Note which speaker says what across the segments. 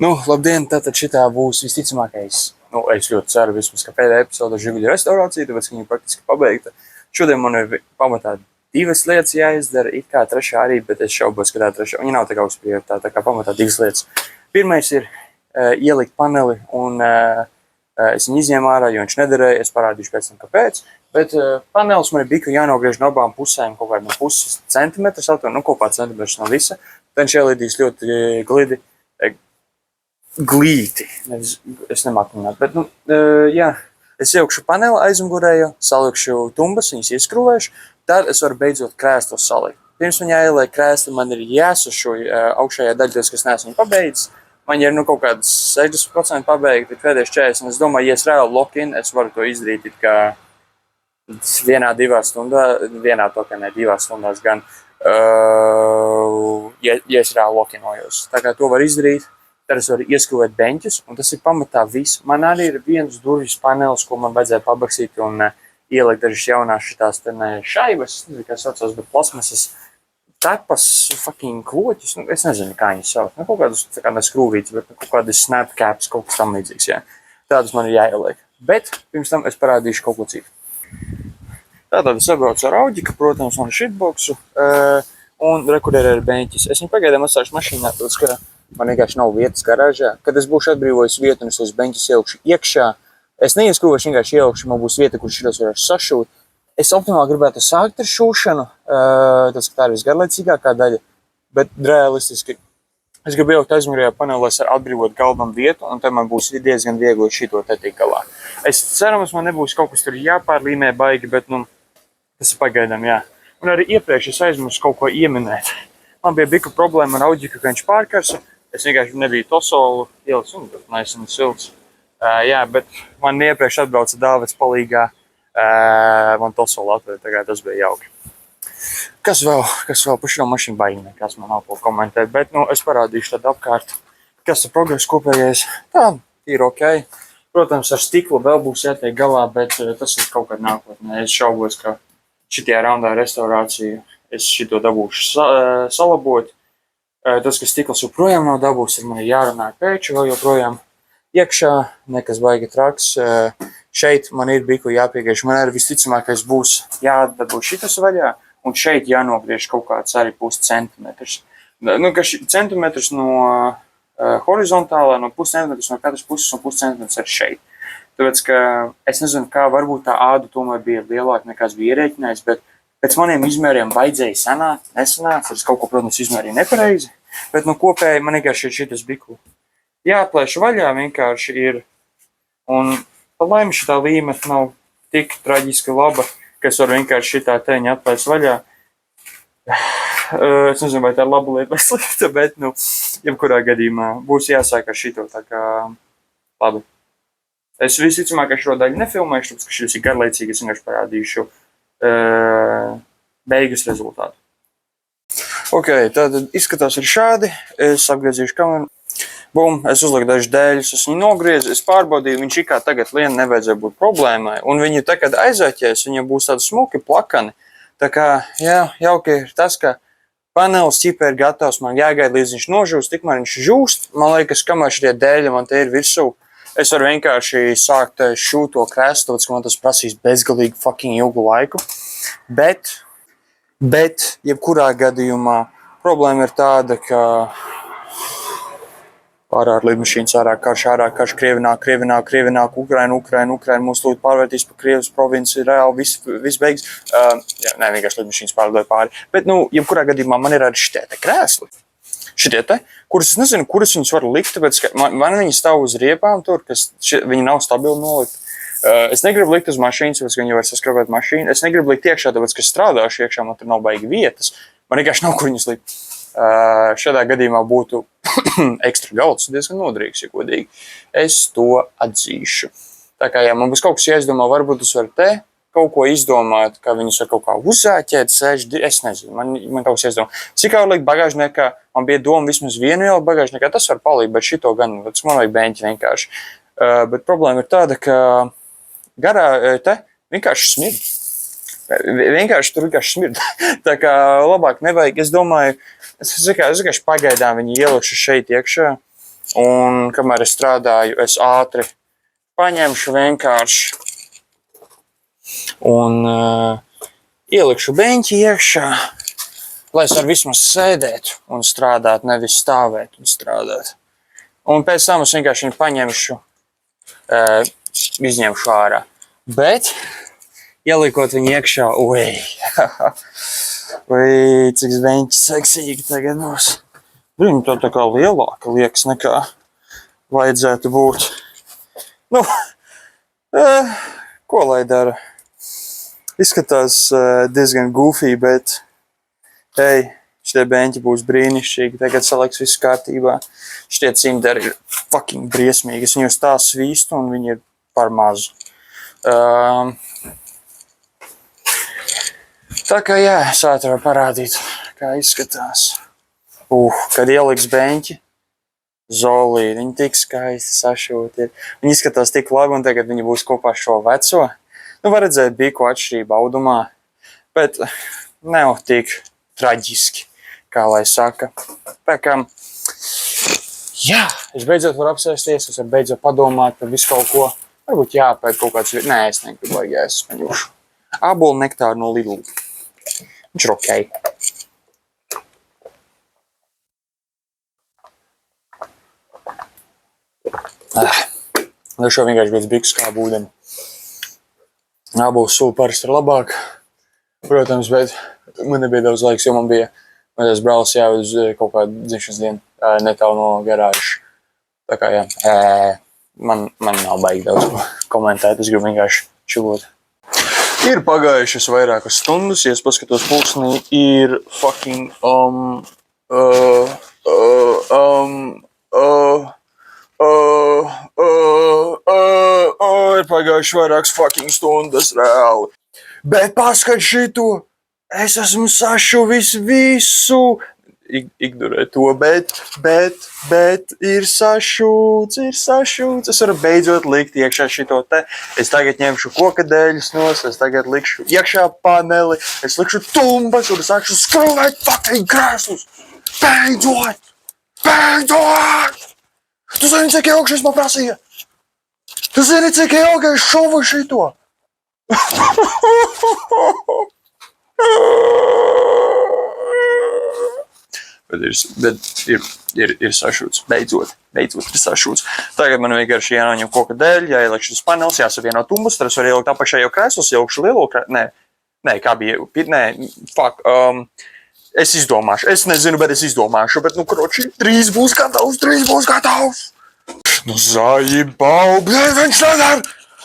Speaker 1: Nu, labdien, tātad šitā būs visticamākais, es ļoti ceru vismaz, ka pēdējā epizode ar Žiguļu restaurāciju, tāpēc, ka viņa praktiski pabeigta. Šodien man ir pamatā 2 lietas jāizdara, it kā trešā arī, bet es šaubos, ka tā trešā, viņa nav tā kā uzprioritāte, tā kā pamatā 2 lietas. Pirmais ir ielikt paneli, un es viņu izņēmu ārā, jo viņš nederēja, es parādīšu pēc tam, kāpēc. Bet panelis man ir bija jānogriež no abām pusēm kaut kādu no puses centimetrus, kopā centimetrus no visa. Tad viņš ielīdīs ļoti glīti, es nemāku runāt, bet, jā, es ielikšu paneli aizmugurējo, salikšu tumbas, viņas ieskrūvēšu, tad es varu beidzot krēslu salikt. Pirms man jāieliek krēsli, man ir jāsašuj augšējā daļa, kas neesmu viņu pabeidzis. Man ir kaut kāds 60% pabeigti, bet pēdējais 40%, un es domāju, ja es reāli lock-in, es varu to izdarīt it kā 1-2 stundās, 2 stundās gan, ja es reāli lock-inojos. Tā kā to var izdarīt. Tad es varu ieskrūvēt beņķus, un tas ir pamatā viss. Man arī ir viens durvju panelis, ko man vajadzēja pabaksīt un ielikt dažas jaunās šitās šaibas, nezinu, kā saucās, bet plasmasas tepas, fucking kloķis, es nezinu, kā viņas sauc. Kaut kādas tā kā neskrūvītas, bet kaut kādas snap caps, kaut kas tam līdzīgs, jā. Tādas man ir jāieliek. Bet pirms tam es parādīšu kaut ko citu. Tātad es sabraucu ar Auģiku, protams, un shitboxu, un rekurēju ar beņķis. Es viņu pagaidām atstāšu mašīnā, tāpēc, ka man vienkārši nav vietas garāžā. Kad es būšu atbrīvojis vietu un es tos beņķus ielikšu iekšā, es neieskrūvēšu, vienkārši ielikšu, man būs vieta, kur šitos varēšu sašūt. Es optimāli gribētu sākt ar šūšanu, tas, ka tā ir visgarlaicīgākā daļa, bet realistiski es gribu ielikt aizmugurējā panelī, lai es atbrīvot galvenam vietu, un tad man būs diezgan viegli šito te tik galā. Es cerams, man nebūs kaut kas tur jāpārlīmē baigi, bet, tas ir pagaidām, jā. Un arī iepriekš es aizmirsu kaut ko ieminēt. Man bija biku problēma ar Auģiku, ka viņš pārkarsa. Es vienkārši nebiju tosolu ieliks, un tas neesmu silts. Jā, bet man iepriekš atbrauca Dāvids palīgā, man tosolu atvērt, tā kā tas bija jauki. Kas vēl par šo mašīnu baigi nekas man nav ko komentēt, bet, es parādīšu tad apkārt, kas ir progress kopējais. Tā, ir ok. Protams, ar stiklu vēl būs jātiek galā, bet tas ir kaut kad nākotnē. Es šaubos, ka šitajā raundā restaurāciju es šito dabūšu salabot. Tas, ka stikls joprojām nav dabūs, ir man jārunā ar pēču vēl joprojām iekšā, nekas baigi traks. Šeit man ir biku jāpiegaiš, man arī visticamākais būs jādabū šitas vaļā, un šeit jānogriež kaut kāds arī puscentimetrs. Ka centimetrs no horizontālā, no puscentimetrs no katras puses un puscentimetrs arī šeit. Tāpēc, ka es nezinu, kā varbūt tā āda tomēr bija lielāka nekā es biju ierēķinājis, bet pēc maniem izmēriem vajadzēja nesanāca, es kaut ko, protams, izmērīju nepareizi, bet kopēji man vienkārši ir šitas biku jāatplēš vaļā vienkārši ir, un pa laimi šitā līmeta nav tik traģiski laba, ka es varu vienkārši šitā teņa atplēst vaļā. Es nezinu, vai tā ir laba lieta vai slikta, bet, jebkurā gadījumā būs jāsāk ar šito, tā kā labi. Es visticamāk, ka šo daļu nefilmēšu, tāpēc, ka šis ir garlaicīgi, es vienkārši parādīšu beigas rezultātu. Ok, tātad izskatās ir šādi. Es apgriezīšu kameru. Bum, es uzliku dažas dēļus, es viņu nogriezu, es pārbaudīju, viņš kā tagad lien nevajadzēja būt problēmai. Un viņu tagad aizaķēs, viņam būs tādi smuki plakani. Tā kā, jā, jauki ir tas, ka panelis ķipē ir gatavs, man jāgaida līdz viņš nožūst, tikmēr viņš žūst. Man liekas, kamēr šie dēļi man te ir virsū. Es varu vienkārši sākt šūt to krēslu, tāpēc, ka man tas prasīs bezgalīgi fucking ilgu laiku. Bet, jebkurā gadījumā problēma ir tāda, ka ārā lidmašīnas, ārā karš, Krievi nāk, Ukraina mūs lūdzu pārvērtīs pa Krievijas provinci, reāli viss beigas. Vienkārši lidmašīnas pārlidoja pāri. Bet, jebkurā gadījumā man ir arī šitie te krēsli. Šitie te, kuras es nezinu, kuras viņas var likt, tāpēc, ka man viņi stāv uz riepām tur, viņi nav stabili nolikt. Es negribu likt uz mašīnas, tāpēc, ka viņi var saskrabēt mašīnu. Es negribu likt iekšā, tāpēc, ka strādāšu iekšā, man tur nav baigi vietas. Man vienkārši nav, kur viņas likt. Šādā gadījumā būtu ekstra galds diezgan nodrīgs, ja godīgi. Es to atzīšu. Tā kā, ja man būs kaut kas jāizdomā, varbūt es varu te kaut ko izdomāt, ka viņus var kaut kā uzzāķēt, es nezinu, man kaut kas jāizdomā. Cik kā var likt bagāžniekā, man bija doma vismaz vienu ielu bagāžniekā, tas var palīgt, bet šito gan, man vajag beņķi vienkārši. Bet problēma ir tāda, ka garā te vienkārši smird. Tur vienkārši smird. Tā kā labāk nevajag, es domāju, es vienkārši pagaidām viņu ielikšu šeit iekšā. Un, kamēr es strādāju, es ātri paņemšu vienkārši un ielikšu beņķi iekšā, lai es varu vismaz sēdēt un strādāt, nevis stāvēt un strādāt. Un pēc tam es vienkārši viņu paņemšu, izņemšu ārā. Bet, ielikot viņu iekšā, cik beņķi seksīgi tagad būs. Viņa tā kā lielāka liekas nekā vajadzētu būt. Nu, ko lai dara? Izskatās diezgan goofy, bet šitie beņķi būs brīnišķīgi. Tagad saliks visu kārtībā. Šitie cimderi ir fucking briesmīgi. Es viņus tā svīstu un viņi ir par mazu. Tā kā jā, es ātri varu parādīt, kā izskatās. Kad ieliks beņķi, zolīti, viņi tik skaisti sašūti ir. Viņi izskatās tik labi, un tagad viņi būs kopā šo veco. Nu, var redzēt biku atšķirību audumā, bet nav tik traģiski, kā lai saka. Tā kā, jā, es beidzot varu apsēsties, es varu beidzot padomāt par visu kaut ko. Varbūt jāpēc kaut kāds, nē, es negribu, lai es paņūšu. Ābolu nektāru no Lidl. Viņš ir okei. Šo vienkārši bija biks kā ūdeni. Ābols sula parasti ir labāk, protams, bet man nebija daudz laiks, jo man es braucu jau uz kaut kādu dzimšanas dienu netālu no garāžas. Tā kā jā, man nav baigi daudz komentēt, es gribu vienkārši čilot. Ir pagājušas vairākas stundas, ja es paskatos pulkstenī, ir fucking ir pagājuši vairākas fucking stundas reāli. Bet paskat šito, es esmu sašuvis visu. Ignorē to, bet ir sašūts. Es varu beidzot likt iekšā šito te. Es tagad ņemšu kokadēļus nos, es tagad likšu iekšā paneli, es likšu tumbas un es sākšu skrūvēt fucking krēslus. Beidzot! Tu zini, cik ilgi šis man prasīja? Tu zini, cik ilgi es šuvu šito? Bet ir sašūts. Beidzot ir sašūts. Tagad man vienkārši jānoņem kokadēļ, jāieliek šis panelis, jāsavieno tumbas, tad es varu ielikt apakšējo krēslus, ielikšu lielo krēslu. Nē, kā bija? Fuck. Es izdomāšu. Es nezinu, bet es izdomāšu. Bet, kroči, drīz būs gatavs. Nu, zaibau, viņš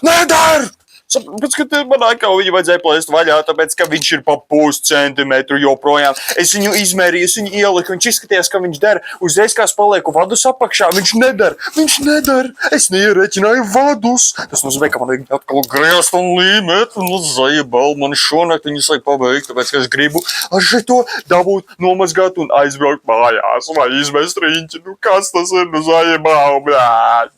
Speaker 1: nedara! Pēc, ka manā kā viņu vajadzēja plēst vaļā, tāpēc, ka viņš ir pa puscentimetru joprojām. Es viņu izmērīju, es viņu ieliku, viņš izskatījās, ka viņš dara. Uzreiz, kā es palieku vadus apakšā, viņš nedara. Es neierēķināju vadus. Tas nozīmē, ka man vajag atkal griezt un līmēt, un zaibau, man šonakt viņus vajag pabeigt, tāpēc, ka es gribu ar šito dabūt, nomazgāt un aizbraukt mājās, vai izmest riņķi. Nu, kas tas ir? Nu, zaibau, blēd,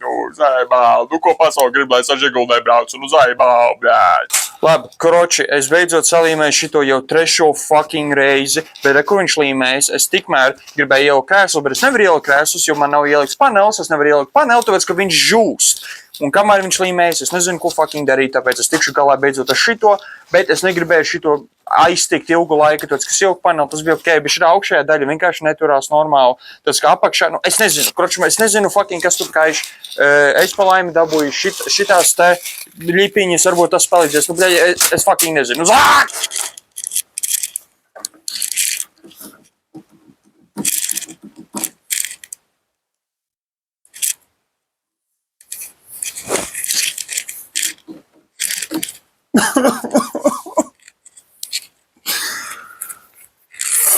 Speaker 1: ko pasauli grib, lai es ar žiguldē braucu, nu, zaibau. Labi, kroči, es beidzot salīmēju šito jau 3. fucking reizi, bet kur viņš līmējas, es tikmēr gribēju ielikt krēslu, bet es nevaru ielikt krēslus, jo man nav ielikts panelis, es nevaru ielikt paneli, tāpēc, ka viņš žūst. Un kamēr viņš līmējas, es nezinu, ko fucking darīt, tāpēc es tikšu galā beidzot ar šito, bet es negribēju šito aiztikt ilgu laiku, tāpēc, ka es ieliktu paneli, tas bija ok, bet šī augšējā daļa vienkārši neturās normāli, tas kā apakšā, nu, es nezinu, kroči, es nezinu fucking, kas tur kaiš, es pa laimi dabūju šitās te ļipiņas, varbūt tas palīdzēs, nu, bļaļ, es fucking nezinu,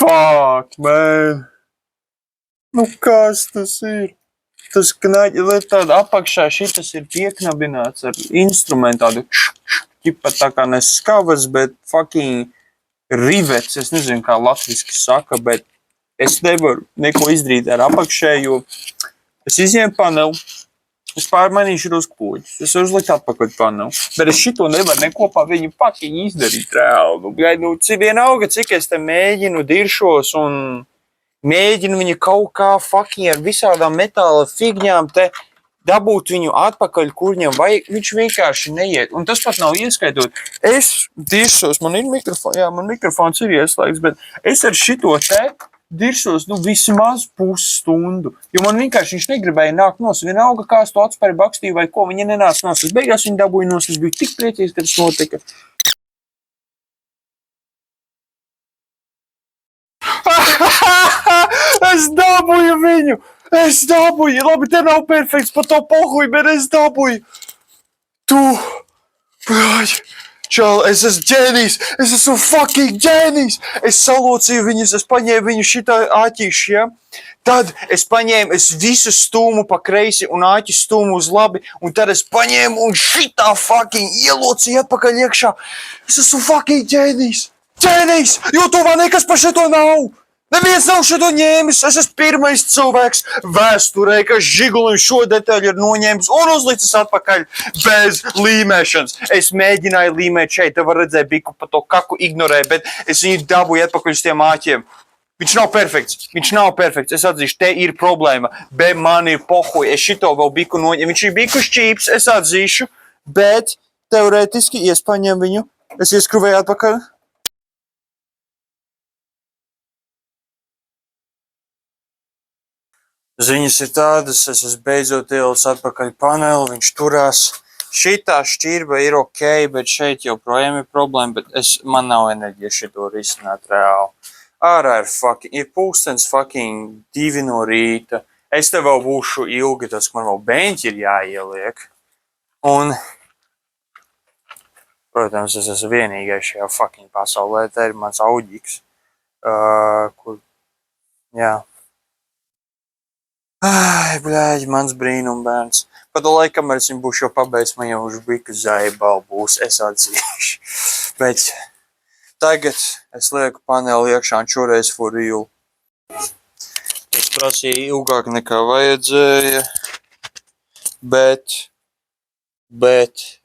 Speaker 1: Fuck, man. Nu, kas tas ir? Tas knaģi, tāda apakšā šitas ir pieknabināts ar instrumentu, tādu ķipa tā kā ne skavas, bet fucking rivets. Es nezinu, kā latviski saka, bet es nevaru neko izdarīt ar apakšējo. Es izņēmu paneli. Es pārmainīšu uzkloģus. Es uzliku atpakaļ paneli. Bet es šito nevaru neko pa viņu fucking izdarīt reāli. Nu, vienalga, cik es te mēģinu diršos un Mēģina viņu kaut kā fucking ar visādām metāla figņām te dabūt viņu atpakaļ, kur viņam vajag. Viņš vienkārši neiet. Un tas pat nav ieskaitot. Es dirsos, man ir mikrofons, jā, man mikrofons ir ieslēgts, bet es ar šito te dirsos, vismaz pusstundu. Jo man vienkārši viņš negribēja nākt nos. Vienalga, kā es to atspēru bakstīju vai ko, viņa nenāca nos. Es beigās viņu dabūju nos. Es biju tik priecīgs, ka tas notika. Es dabūju viņu! Es dabūju! Labi, te nav perfekts, pa to pohuj, bet es dabūju! Tu! Bļaļ! Čal, es esmu ģēnijs! Es esmu fucking ģēnijs! Es salocīju viņus, es paņēmu viņu šitā āķīši, ja? Tad es paņēmu, es visu stūmu pa kreisi un āķi stūmu uz labi, un tad es paņēmu un šitā fucking ielocīju atpakaļ iekšā. Es esmu fucking ģēnijs! Ģēnijs! Jo tu man nekas par šito nav! Neviens nav šito ņēmis. Es esmu pirmais cilvēks vēsturē, kas žigulim šo detaļu ir noņēmis un uzlicis atpakaļ bez līmēšanas. Es mēģināju līmēt šeit, te var redzēt, biku pa to kaku ignorēju, bet es viņu dabūju atpakaļ uz tiem āķiem. Viņš nav perfekts. Viņš nav perfekts. Es atzīšu, te ir problēma, bet man ir pohuj. Es šito vēl biku noņēmu. Viņš ir biku šķīps, es atzīšu, bet teorētiski iespaņem viņu. Es ieskrūvēju atpakaļ. Ziņas ir tādas, es esmu beidzot ielicis atpakaļ paneli, viņš turās. Šitā šķirba ir ok, bet šeit joprojām ir problēma, bet man nav enerģija šito risināt reāli. Ārā ir pulkstens fucking 2 no rīta. Es te vēl būšu ilgi, tas man vēl beņķi ir jāieliek. Un, protams, es esmu vienīgais šajā fucking pasaulē, te ir mans auģiks. Jā. Ai, bļāģi, mans brīnumbērns. Pat laikam, kamēr es viņu būšu jau pabeidz, man jau už biku zaibal būs, es atzīšu. Bet tagad es lieku paneli iekšā un šoreiz for real. Es prasīju ilgāk nekā vajadzēja, bet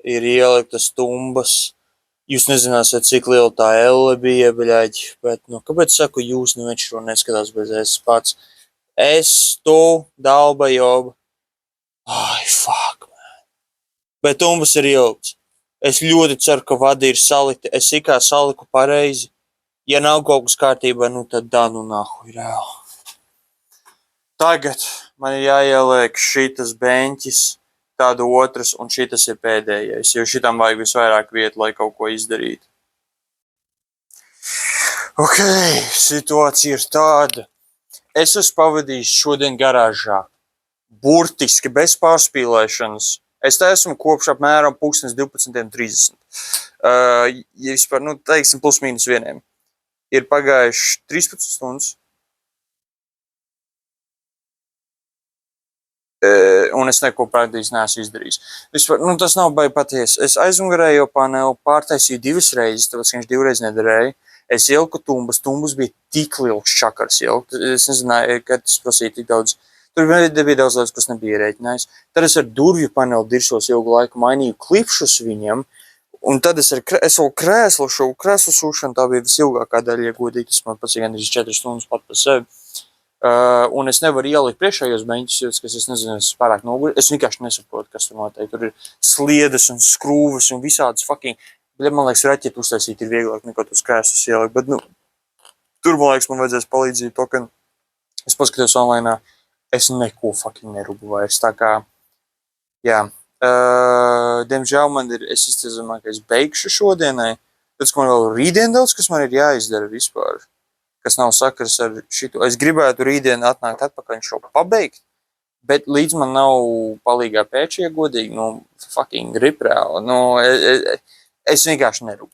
Speaker 1: ir ieliktas tumbas. Jūs nezināsiet, cik liela tā elle bija, bļāģi, bet, kāpēc saku jūs, neviens šo neskatās bez es pats. Es, tu, dalba, joba. Ai, fuck, man. Bet tumbas ir ielikts. Es ļoti ceru, ka vadi ir salikti. Es ikā saliku pareizi. Ja nav kaut kas kārtībā, tad danu nahuj reāli. Tagad man ir jāieliek šitas beņķis, tādu otras, un šitas ir pēdējais, jo šitam vajag visvairāk vietu, lai kaut ko izdarītu. Ok, situācija ir tāda. Es esmu pavadījis šodien garāžā, burtiski bez pārspīlēšanas. Es te esmu kopš apmēram 12:30. Ja vispār, teiksim, plus mīnus vieniem. Ir pagājuši 13 stundas. Un es neko praktiski neesmu izdarījis. Vispār, tas nav baigi patiesi. Es aizmugurēju paneli, pārtaisīju 2 reizes, tāpēc, ka viņš 2 reizes nedarēja. Es ieliku tumbas bija tik liels čakars ielikt. Es nezināju, kad tas prasīja tik daudz. Tur bija daudz lietas, kas nebija rēķinājis. Tad es ar durvju paneli dirsos ilgu laiku mainīju klipšus viņam, un tad es vēl krēslu sūšanu, tā bija visilgākā daļa, ja godīgi, tas man pats ir gandrīz 4 stundas pat par sevi. Un es nevaru ielikt priekšējos beņķus, kas es nezinu, es pārāk noguru. Es vienkārši nesaprotu, kas tur notiek. Tur ir sliedes un skrūves un visādas fucking. Bet, man liekas, raķetu uztaisīt ir vieglāk nekā tos krēslus ielikt, bet, tur, man liekas, man vajadzēs palīdzību to, ka es paskatījos online, es neko fucking nerubu vairs, tā kā, jā. Diemžēl es izcīzamā, ka es beigšu šodienai, tad, ka man vēl rītdien daudz, kas man ir jāizdara vispār, kas nav sakars ar šitu. Es gribētu rītdien atnākt atpakaļ šo pabeigt, bet līdz man nav palīgā pēči, ja godīgi, fucking grib reāli, Es vienkārši nerubu.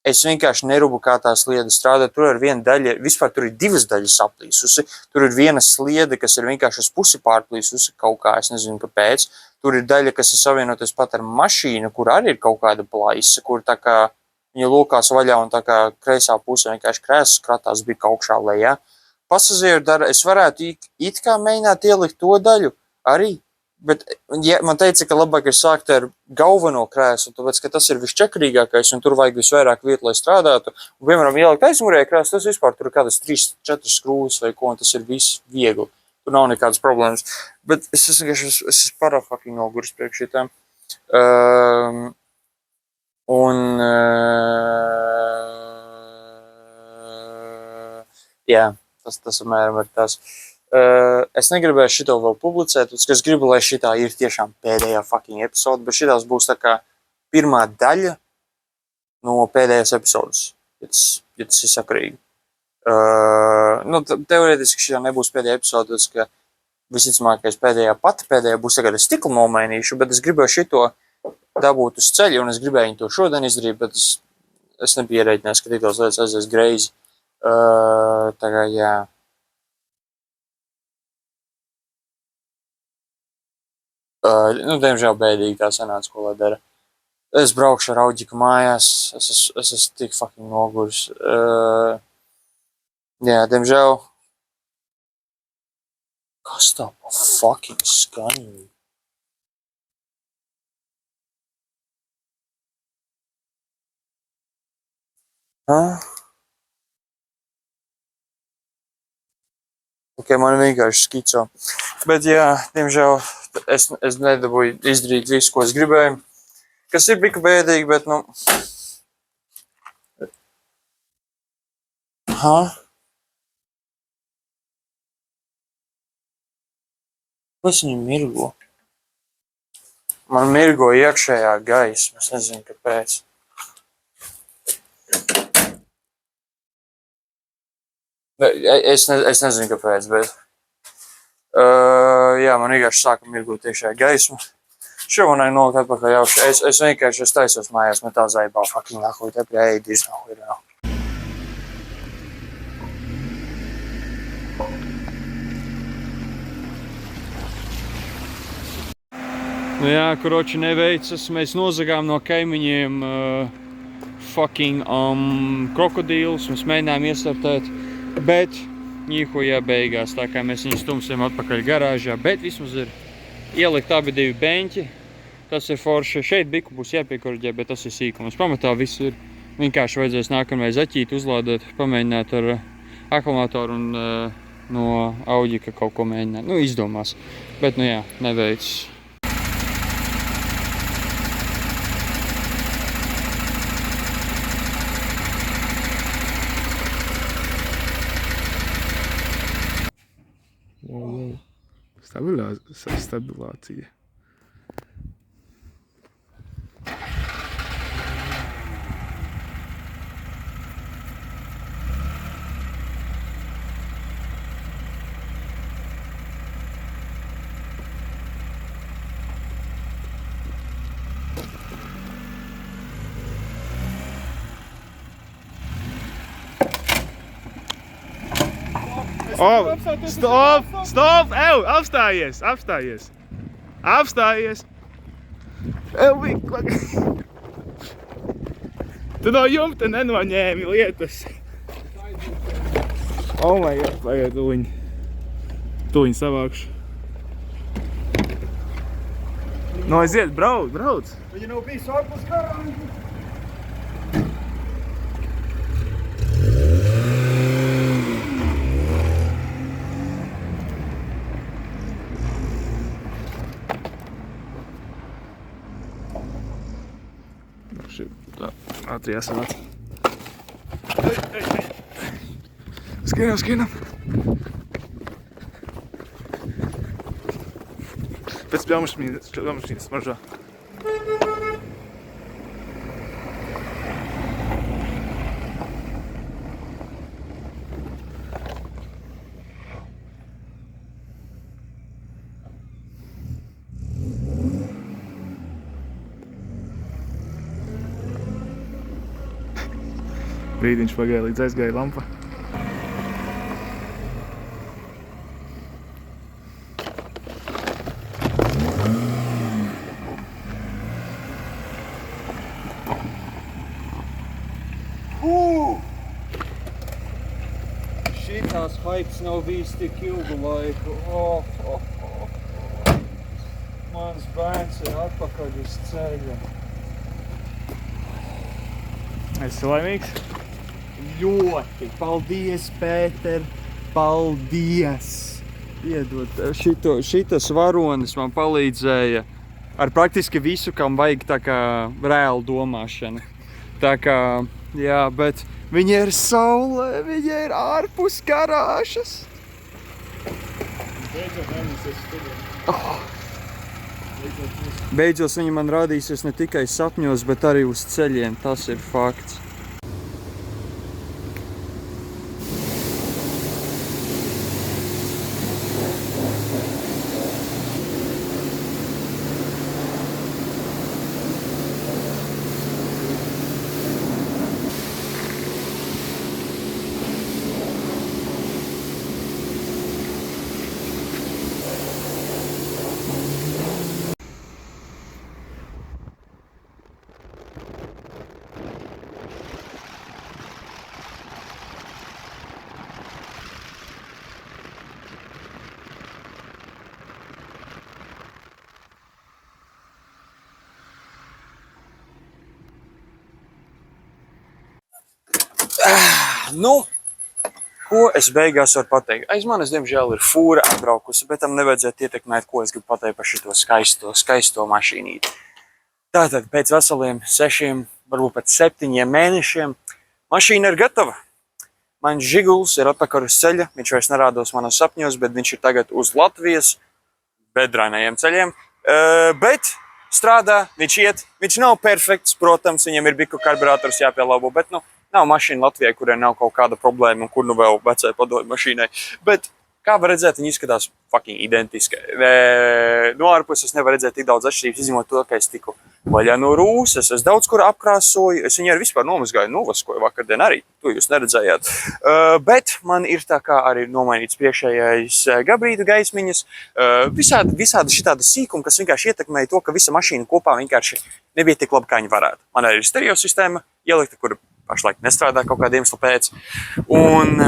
Speaker 1: Es vienkārši nerubu, kā tā sliede strādā. Tur ir viena daļa, vispār tur ir 2 daļas aplīsusi. Tur ir viena sliede, kas ir vienkārši uz pusi pārplīsusi kaut kā, es nezinu, kāpēc. Tur ir daļa, kas ir savienoties pat ar mašīnu, kur arī ir kaut kāda plaisa, kur tā kā viņa lokās vaļā un tā kā kreisā pusē vienkārši krēsls kratās bija augšā lejā. Pasažieru dara, es varētu it kā mēģināt ielikt to daļu arī, Bet ja, man teica, ka labāk ir sākt ar galveno krēslu, tāpēc, ka tas ir visčakarīgākais un tur vajag visvairāk vietu, lai strādātu. Un, piemēram, ielikt aizmugurējā krēslu, tas vispār tur ir kādas 3-4 skrūves vai ko, un tas ir viss viegli. Tur nav nekādas problēmas. Bet es esmu pārāk fucking noguris priekš šitām. Jā, tas apmēram ir tas. Es negribēju šito vēl publicēt, es gribu, lai šitā ir tiešām pēdējā fucking epizode, bet šitās būs tā kā pirmā daļa no pēdējās epizodes, ja tas ir sakarīgi. Teorētiski šitā nebūs pēdējā epizode, ka visticamākais pēdējā būs tagad es tiklu nomainīšu, bet es gribēju šito dabūt uz ceļu, un es gribēju viņu to šodien izdarīt, bet es nebiju ierēķinājis, ka tik tās lietas aizies greizi. Tā kā, jā. Diemžēl bēdīgi tā sanāca, ko lai dara. Es braukšu ar Auģiku mājās, es esmu tik fucking noguris. Jā, diemžēl. Kas tā pa fucking skaņu? Ok, man vienkārši skico. Bet jā, diemžēl es nedabūju izdarīt visu, ko es gribēju. Kas ir bika bēdīgi, bet Kas viņu mirgo? Man mirgo iekšējā gaisma, es nezinu, kāpēc. Es nezinu, kāpēc, bet jā, man vienkārši sāka mirgot iekšējā gaisma. Šo man vajag nolikt atpakaļ augšā. Es vienkārši taisos mājās, man tā zaibā fucking nahuj, te pie ēdīs nahuj vēl. Jā, koroči neveicas, mēs nozagām no kaimiņiem fucking krokodīlus, mēs mēģinājām iestartēt. Bet ņīhuja beigās, tā kā mēs viņu stumsim atpakaļ garāžā, bet vismaz ir ielikt abi divi beņķi. Tas ir forši. Šeit biku būs jāpiekoriģē, bet tas ir sīkums. Pamatā viss ir. Vienkārši vajadzēs nākamreiz aķīt, uzlādēt, pamēģināt ar akumulātoru un no Auģika kaut ko mēģināt. Izdomās. Bet, jā, neveicis.
Speaker 2: Stabilācija. Stop! Apstājies! Tu no jumta nenoņēmi lietas. Oh my god, pagaid, tuliņ savākšu. Aiziet, brauc!
Speaker 3: Viņi nav bijis ārpus garām.
Speaker 2: Ātri jāsanāc. Skrienam. Pēc pļaumašīnas smaržā. Brīdiņš pagāja, līdz aizgāja lampa.
Speaker 1: Šitās haiks nav bijis tik ilgu laiku.
Speaker 3: Mans bērns ir atpakaļ uz ceļa.
Speaker 2: Esi laimīgs?
Speaker 3: Ļoti. Paldies, Pēter. Paldies.
Speaker 1: Iedod, šitas varonis man palīdzēja ar praktiski visu, kam vajag tā kā reāla domāšana. Tā kā, jā, bet viņa ir saulē, viņa ir ārpus garāžas.
Speaker 2: Beidzot nemīsies studēt.
Speaker 1: Beidzot viņa man rādīsies ne tikai sapņos, bet arī uz ceļiem. Tas ir fakts. Nu, ko es beigās varu pateikt? Aiz manis, diemžēl, ir fūra atbraukusi, bet tam nevajadzētu ietekmēt, ko es gribu pateikt par šito skaisto mašīnīti. Tātad pēc veseliem 6, varbūt pēc 7 mēnešiem mašīna ir gatava. Mans Žiguls ir atpakaļ uz ceļa, viņš vairs nerādos manos sapņos, bet viņš ir tagad uz Latvijas bedrainajiem ceļiem. Bet strādā, viņš iet, viņš nav perfekts, protams, viņam ir biku karburators jāpielabo, bet nu, nav mašīna Latvijai, kurai nav kaut kāda problēma un kur nu vēl vecai padomu mašīnai. Bet, kā var redzēt, viņi izskatās fucking identiski. No ārpuses nevar redzēt tik daudz atšķirības, izņemot to, ka es tiku vaļā no rūsas. Es daudz kur apkrāsoju, es viņu arī vispār nomazgāju, novaskoju vakardien arī. To jūs neredzējāt. Bet man ir tā kā arī nomainīts priekšējais gabrītu gaismiņas. Visādi šitādi sīkumi, kas vienkārši ietekmēja to, ka visa mašīna kopā vienkārši nebija tik labi, kā viņi varētu. Man arī ir stereo sistēma ielikta, kur pašlaik nestrādā kaut kādiem iemeslu pēc. Un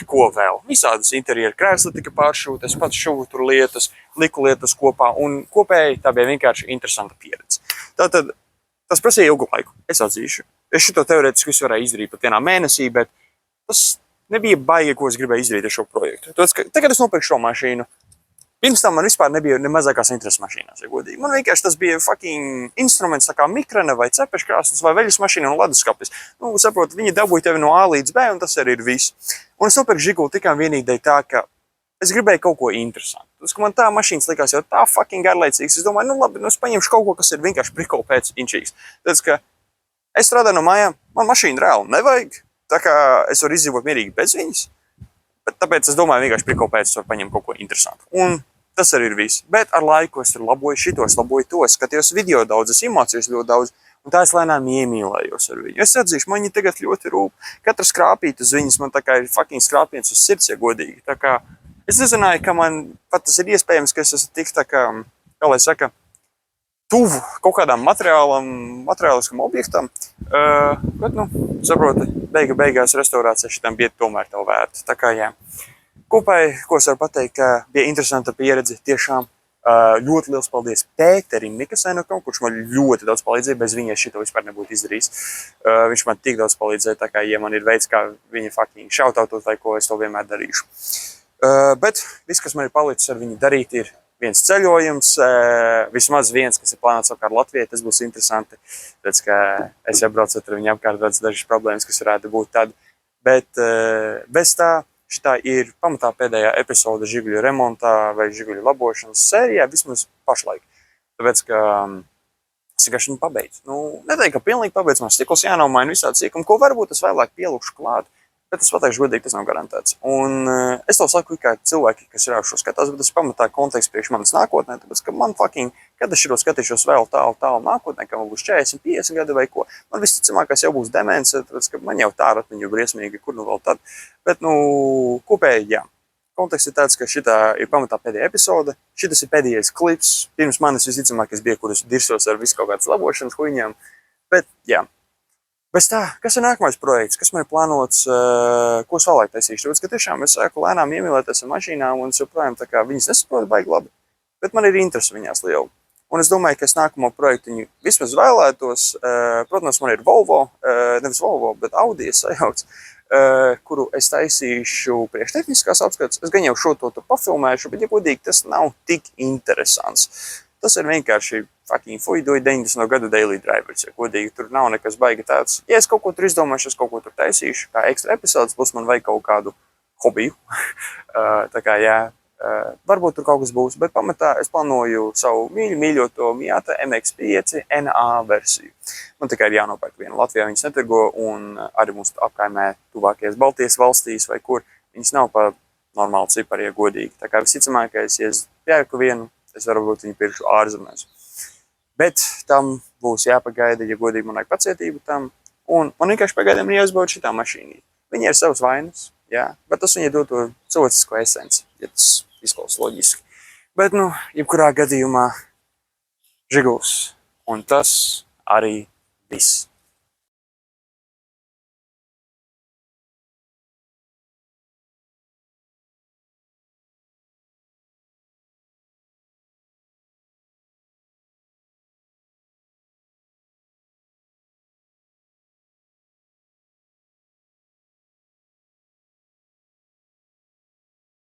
Speaker 1: ko vēl? Visādas interjeru krēsli tika pāršūtas, pats šuvu tur lietas, liku lietas kopā. Un kopēji tā bija vienkārši interesanta pieredze. Tātad tas prasīja ilgu laiku, es atzīšu. Es šito teorētiski visu varēju izdarīt pat vienā mēnesī, bet tas nebija baigi, ko es gribēju izdarīt ar šo projektu. Tagad es nopirku šo mašīnu. Pirms tam man vispār nebija ne mazākās intereses mašīnās, ja godīgi. Man vienkārši tas bija fucking instruments, tā kā mikrene vai cepeškrāsnes vai veļas mašīna un leduskapis. Nu, saprot, viņi dabūja tevi no A līdz B un tas arī ir viss. Un es nopirku Žiguli tikai vienīgi dēļ tā, ka es gribēju kaut ko interesantu. Tas, ka man tā mašīnas likās jau tā fucking garlaicīgs. Es domāju, nu labi, es paņemšu kaut ko, kas ir vienkārši prikol pēc inčīgs. Tāds, ka es strādāju no mājām, man mašīna reāli nevajag, tā kā es varu izdzīvot mierīgi bez viņas. Bet tāpēc es domāju, vienkārši prikol pēc es varu paņemt kaut ko interesantu. Un tas arī ir viss. Bet ar laiku es tur laboju šito, es laboju to, es skatījos video daudz, es iemācījos ļoti daudz. Un tā es lēnām iemīlējos ar viņu. Es atzīšu, man viņa tagad ļoti rūp. Katra skrāpīta uz viņas man tā kā ir fucking skrāpiens uz sirds, ja godīgi. Tā kā es nezināju, ka man pat tas ir iespējams, ka es esmu tik tā kā lai saka, tuvu kaut kādām materiāliskam objektam. Bet, nu, saproti, beigās restaurācija šitam bija tomēr tev vērta. Tā kā, jā. Kopēji, ko es varu pateikt, ka bija interesanta pieredze tiešām. Ļoti liels paldies Pēterim Nikasenokam, kurš man ļoti daudz palīdzēja, bez viņa es šito vispār nebūtu izdarījis. Viņš man tik daudz palīdzēja, tā kā, ja man ir veids, kā viņa fucking shoutoutot vai ko, es to vienmēr darīšu. Bet viss, kas man ir palicis ar viņu darīt, ir viens ceļojums, vismaz viens, kas ir plānots apkārt Latvijai, tas būs interesanti. Tāpēc, ka es jau braucu ar viņu apkārt, redzu dažas problēmas, kas varētu būt tad. Bet bez tā, šitā ir pamatā pēdējā epizode žiguļu remontā vai žiguļu labošanas sērijā, vismaz pašlaik. Tāpēc, ka es vienkārši viņu pabeidzu. Nu, neteiktu, ka pilnīgi pabeidzu, man stikls jānomaina visādi sīkumi, ko varbūt es vēlāk pielūkšu klāt. Bet es pateikšu godīgi, tas nav garantēts. Un es to saku kā cilvēki, kas ir šo skatās, bet tas pamatā konteksts priekš manas nākotnē, tāpēc, ka man fucking, kad es šito skatīšos vēl tālu nākotnē, ka man būs 40, 50 gadi vai ko, man visticamākais jau būs demence, tāpēc, ka man jau tā ratmiņu briesmīgi, kur nu vēl tad. Bet, nu, kopēji, jā. Konteksts ir tāds, ka šitā ir pamatā pēdējā epizode, šitas ir pēdējais klips, pirms manis visticamākais bija, kur es dirsos ar visu kaut kādas labošanas huiņām, bet, jā. Bez tā, kas ir nākamais projekts, kas man ir plānots, ko es vēlāk taisīšu? Tāpēc, ka tiešām es sāku lēnām iemīlēties ar mašīnām un es joprojām tā kā viņas nesaprotu baigi labi. bet man ir interese viņās liela. Un es domāju, ka es nākamo projektu vismaz vēlētos. Protams, man ir Volvo, nevis Volvo, bet Audi sajaukts, kuru es taisīšu priekštehniskās apskates. Es gan jau šo to pafilmēšu, bet, ja godīgi, tas nav tik interesants. Tas ir vienkārši fucking fuidoja 90. gadu daily drivers, ja godīgi, tur nav nekas baigi tāds. Ja es kaut ko tur izdomāšu, es kaut ko tur taisīšu, kā ekstra epizodes, plus man vajag kaut kādu hobiju. Tā kā, jā, varbūt tur kaut kas būs, bet pamatā es plānoju savu mīļoto Miata MX-5 NA versiju. Man tikai ir jānopērk viena. Latvijā viņas netirgo, un arī mūsu apkaimē tuvākajās Baltijas valstīs vai kur, viņas nav pa normālu ciparu, ja godīgi. Tā kā visticamākais, ja es pērku vienu, es varbūt viņu pirkšu ārzemēs. Bet tam būs jāpagaida, ja godīgi man vajag pacietību tam, un man vienkārši pagaidām ir jāuzbauda šitā mašīnī. Viņa ir savas vainas, jā, bet tas viņa dod to cilvēcisko esenci, ja tas izklausās loģiski. Bet, jebkurā gadījumā Žiguls, un tas arī viss.